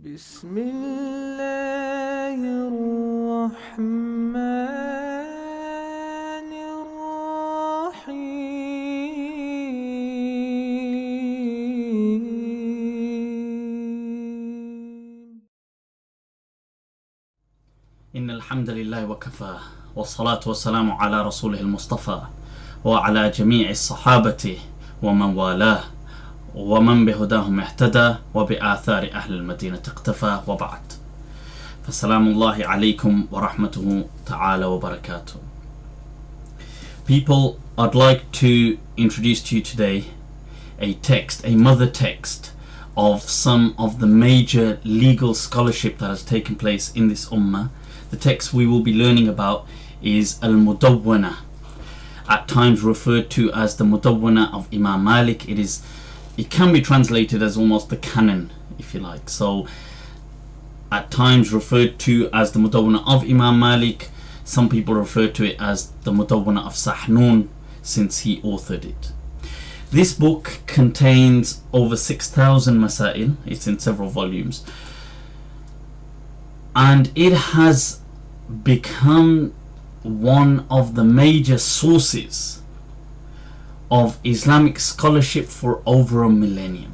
بسم الله الرحمن الرحيم إن الحمد لله وكفى والصلاة والسلام على رسوله المصطفى وعلى جميع الصحابة ومن والاه ومن بهداهم اهتدى وبآثار أهل المدينة اقتفى وبعد فالسلام الله عليكم ورحمته تعالى وبركاته. People, I'd like to introduce to you today a mother text of some of the major legal scholarship that has taken place in this ummah. The text we will be learning about is al-Mudawwana, at times referred to as the Mudawwana of Imam Malik. It can be translated as almost the canon, if you like. So at times referred to as the Mudawwana of Imam Malik. Some people refer to it as the Mudawwana of Sahnun, since he authored it. This book contains over 6,000 masail. It's in several volumes, and it has become one of the major sources of Islamic scholarship for over a millennium,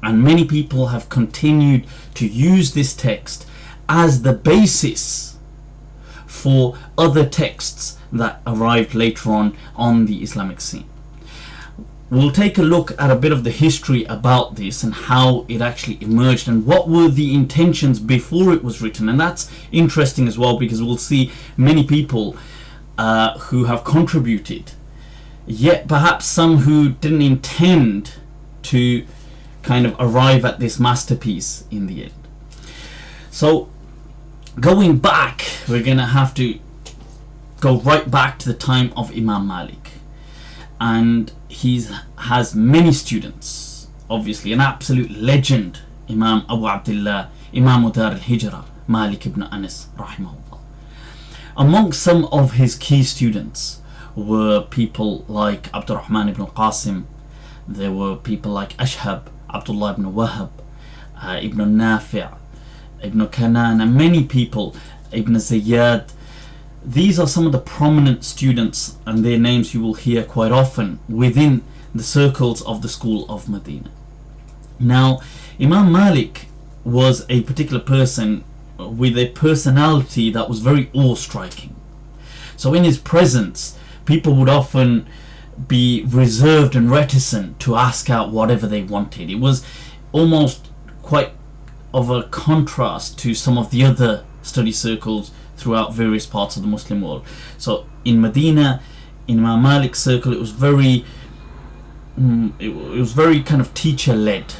and many people have continued to use this text as the basis for other texts that arrived later on the Islamic scene. We'll take a look at a bit of the history about this and how it actually emerged and what were the intentions before it was written. And that's interesting as well, because we'll see many people who have contributed, yet perhaps some who didn't intend to kind of arrive at this masterpiece in the end. So going back, we're going to have to go right back to the time of Imam Malik. And he has many students, obviously an absolute legend, Imam Abu Abdullah, Imam Dar al-Hijra, Malik ibn Anas, rahimahullah. Among some of his key students were people like Abdurrahman ibn Qasim. There were people like Ashhab, Abdullah ibn Wahab, Ibn Nafi', Ibn Kanan, and many people, Ibn Zayyad. These are some of the prominent students, and their names you will hear quite often within the circles of the school of Medina. Now, Imam Malik was a particular person with a personality that was very awe-striking. So in his presence, people would often be reserved and reticent to ask out whatever they wanted. It was almost quite of a contrast to some of the other study circles throughout various parts of the Muslim world. So in Medina, in Imam Malik's circle, it was very kind of teacher-led,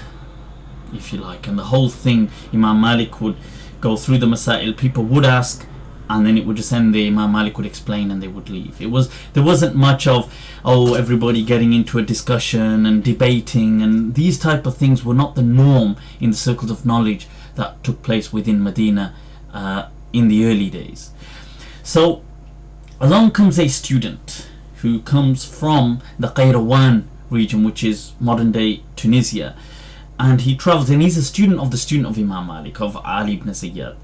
if you like, and the whole thing, Imam Malik would go through the masail, people would ask, and then it would just end there. Imam Malik would explain and they would leave. There wasn't much of everybody getting into a discussion and debating, and these type of things were not the norm in the circles of knowledge that took place within Medina in the early days. So along comes a student who comes from the Qayrawan region, which is modern day Tunisia, and he travels, and he's a student of Imam Malik, of Ali ibn Zayyad,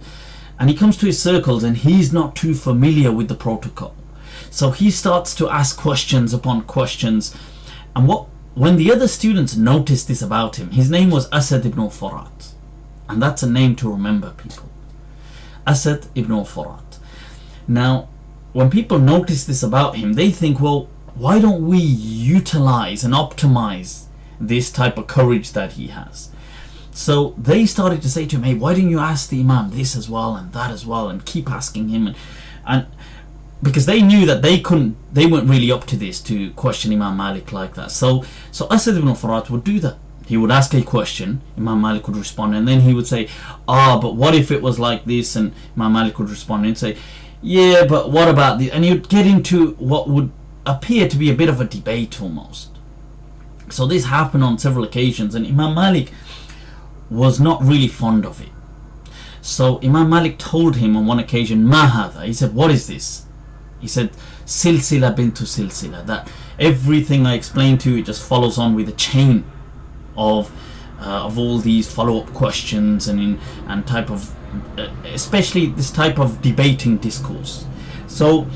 and he comes to his circles and he's not too familiar with the protocol. So he starts to ask questions upon questions, and when the other students noticed this about him, his name was Asad ibn al-Furat, and that's a name to remember, people. Asad ibn al-Furat. Now, when people notice this about him, they think, well, why don't we utilize and optimize this type of courage that he has? So they started to say to him, hey, why didn't you ask the Imam this as well and that as well, and keep asking him, and because they knew that they weren't really up to this, to question Imam Malik like that. So Asad ibn al-Furat would do that. He would ask a question, Imam Malik would respond, and then he would say, but what if it was like this? And Imam Malik would respond and say, yeah, but what about this? And he would get into what would appear to be a bit of a debate almost. So this happened on several occasions, and Imam Malik was not really fond of it. So Imam Malik told him on one occasion, Ma hadha. He said, what is this? He said, Silsila bintu silsila, that everything I explained to you, it just follows on with a chain of of all these follow-up questions and type of especially this type of debating discourse. So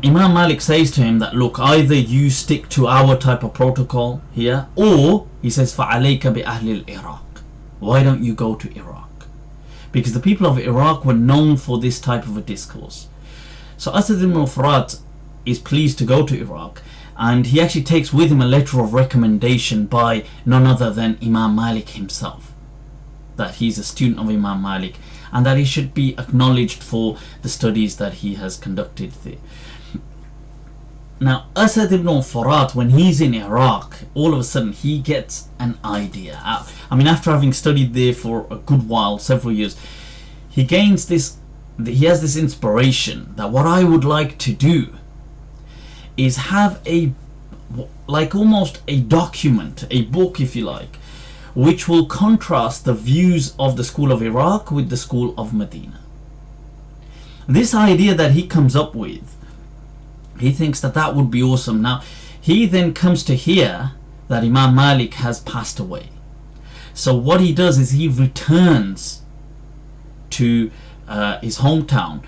Imam Malik says to him that, look, either you stick to our type of protocol here, or he says فَعَلَيْكَ بِأَهْلِ الْإِرَاقِ, why don't you go to Iraq? Because the people of Iraq were known for this type of a discourse. So Asad ibn al-Furat is pleased to go to Iraq, and he actually takes with him a letter of recommendation by none other than Imam Malik himself, that he's a student of Imam Malik and that he should be acknowledged for the studies that he has conducted there. Now Asad ibn al-Furat, when he's in Iraq, all of a sudden he gets an idea. I mean, after having studied there for a good while, several years, he has this inspiration that what I would like to do is have almost a document, a book if you like, which will contrast the views of the school of Iraq with the school of Medina. This idea that he comes up with, he thinks that would be awesome. Now, he then comes to hear that Imam Malik has passed away. So what he does is he returns to his hometown.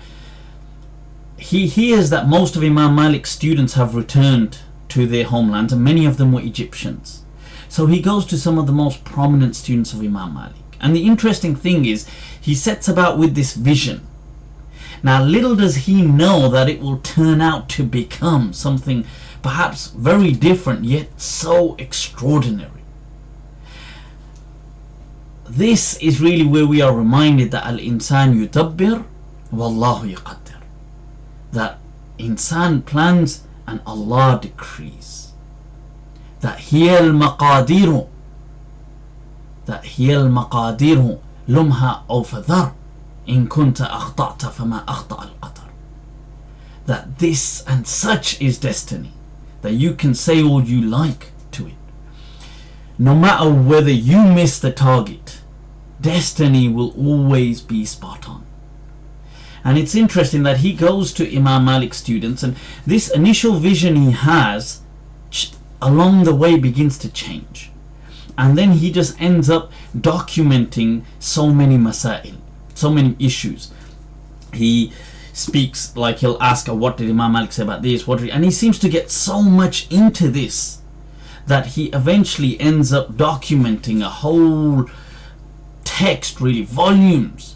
He hears that most of Imam Malik's students have returned to their homelands, and many of them were Egyptians. So he goes to some of the most prominent students of Imam Malik. And the interesting thing is, he sets about with this vision. Now, little does he know that it will turn out to become something perhaps very different, yet so extraordinary. This is really where we are reminded that al-insan yudabbir wallahu yaqaddir, that insan plans and Allah decrees. That hiya al-maqadiru lumha aw fadhar in kunta akhta'ta fama akhta' al-qadar. That this and such is destiny, that you can say all you like to it. No matter whether you miss the target, destiny will always be spot on. And it's interesting that he goes to Imam Malik's students, and this initial vision he has along the way begins to change. And then he just ends up documenting so many masail, so many issues. He speaks, like he'll ask, what did Imam Malik say about this? And he seems to get so much into this that he eventually ends up documenting a whole text, really volumes,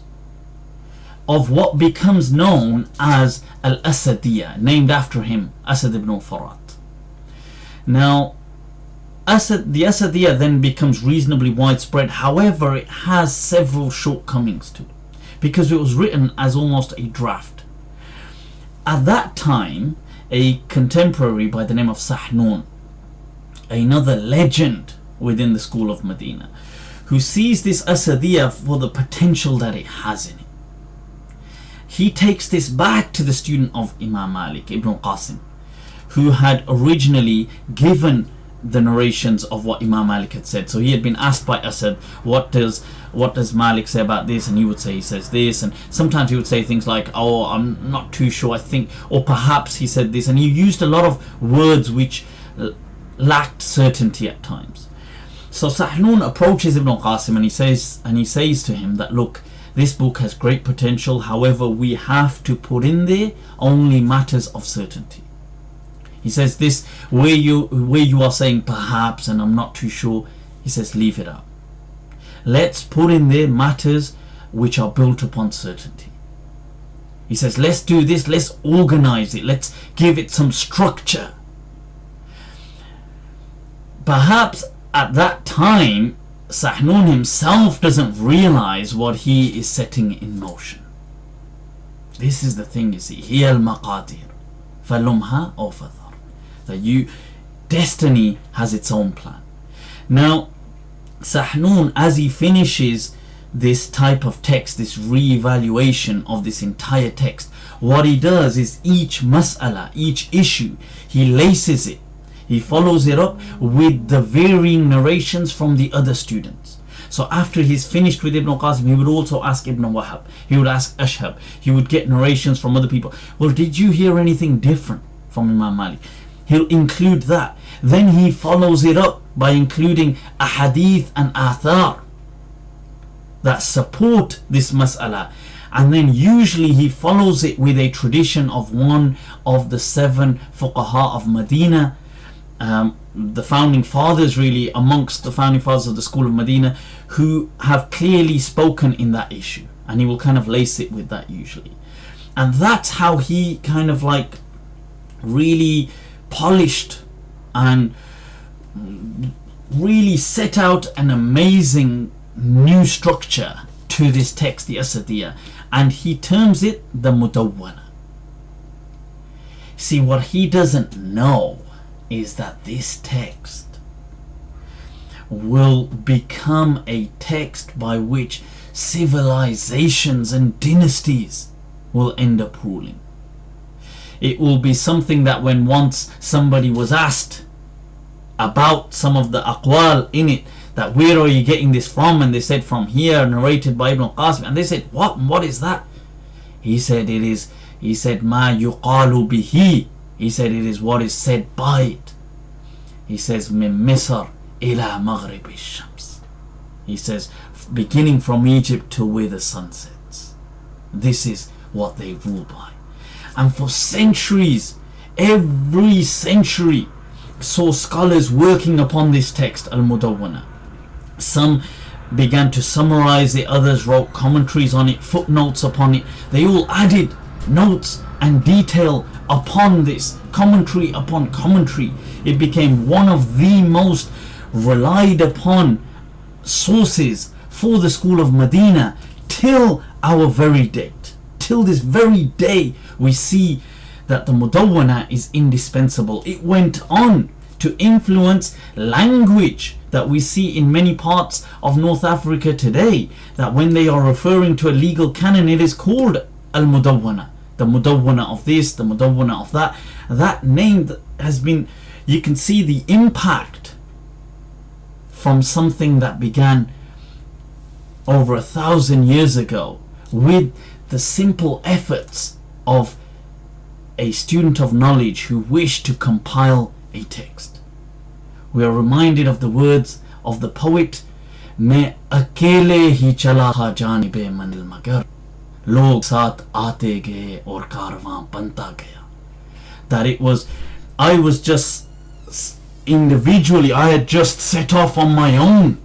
of what becomes known as al-Asadiyya, named after him, Asad ibn al-Furat. Now, the Asadiyya then becomes reasonably widespread. However, it has several shortcomings to it, because it was written as almost a draft. At that time, a contemporary by the name of Sahnun, another legend within the school of Medina, who sees this Asadiyya for the potential that it has in it, he takes this back to the student of Imam Malik, Ibn Qasim, who had originally given the narrations of what Imam Malik had said. So he had been asked by Asad, what does Malik say about this? And he would say he says this, and sometimes he would say things like, oh, I'm not too sure, I think, or perhaps he said this, and he used a lot of words which lacked certainty at times. So Sahnun approaches Ibn Qasim and he says to him that, look, this book has great potential, however we have to put in there only matters of certainty. He says this, where you are saying perhaps and I'm not too sure, he says leave it out. Let's put in there matters which are built upon certainty. He says let's do this, let's organize it, let's give it some structure. Perhaps at that time Sahnun himself doesn't realize what he is setting in motion. This is the thing, you see, hiya al-maqadir falumha aw fadhar, that destiny has its own plan. Now Sahnun, as he finishes this type of text, this re-evaluation of this entire text, what he does is each mas'ala, each issue, he laces it, he follows it up with the varying narrations from the other students. So after he's finished with Ibn Qasim, he would also ask Ibn Wahab, he would ask Ashhab, he would get narrations from other people. Well, did you hear anything different from Imam Malik? he'll include that. Then he follows it up by including ahadith and athar that support this mas'ala. And then usually he follows it with a tradition of one of the 7 fuqaha of Medina, the founding fathers, really, amongst the founding fathers of the school of Medina, who have clearly spoken in that issue. And he will kind of lace it with that usually. And that's how he kind of like really polished and really set out an amazing new structure to this text, the Asadiyya, and he terms it the Mudawwana. See, what he doesn't know is that this text will become a text by which civilizations and dynasties will end up ruling. It will be something that when once somebody was asked about some of the aqwal in it, that where are you getting this from, and they said from here, narrated by Ibn al-Qasim, and they said, what is that? He said ma yuqalu bihi. He said it is what is said by it. He says min Misr ila maghrib ash-shams. He says beginning from Egypt to where the sun sets. This is what they rule by. And for centuries, every century saw scholars working upon this text, al-Mudawwana. Some began to summarize it, others wrote commentaries on it, footnotes upon it. They all added notes and detail upon this, commentary upon commentary. It became one of the most relied upon sources for the school of Medina till our very date. Till this very day, we see that the Mudawwana is indispensable. It went on to influence language that we see in many parts of North Africa today, that when they are referring to a legal canon, it is called al-Mudawwana. The Mudawwana of this, the Mudawwana of that. That name has been, you can see the impact from something that began over 1,000 years ago with the simple efforts of a student of knowledge who wished to compile a text. We are reminded of the words of the poet, "मैं अकेले ही चला था जानिबे मंजिल मगर लोग साथ आते गए और कारवां बनता गया." That it was, I was just individually, I had just set off on my own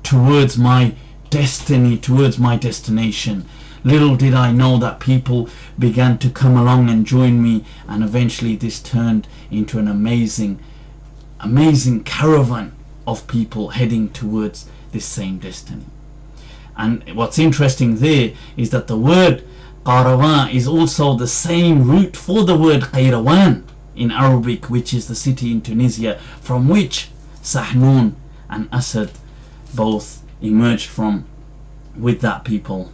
towards my destiny, towards my destination. Little did I know that people began to come along and join me, and eventually this turned into an amazing caravan of people heading towards this same destiny. And what's interesting there is that the word Qarawan is also the same root for the word Qayrawan in Arabic, which is the city in Tunisia from which Sahnun and Asad both emerged from. With that, people,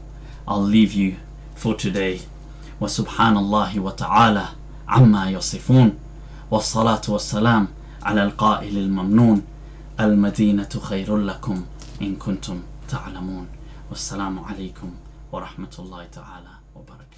I'll leave you for today. Wa subhanallahi wa ta'ala amma yasifun, wa salatu wa salam ala al-qa'il al-mamnoon, al-madinatu khayrun lakum in kuntum ta'lamoon. Wassalamu alaikum wa rahmatullahi ta'ala wa barakatuh.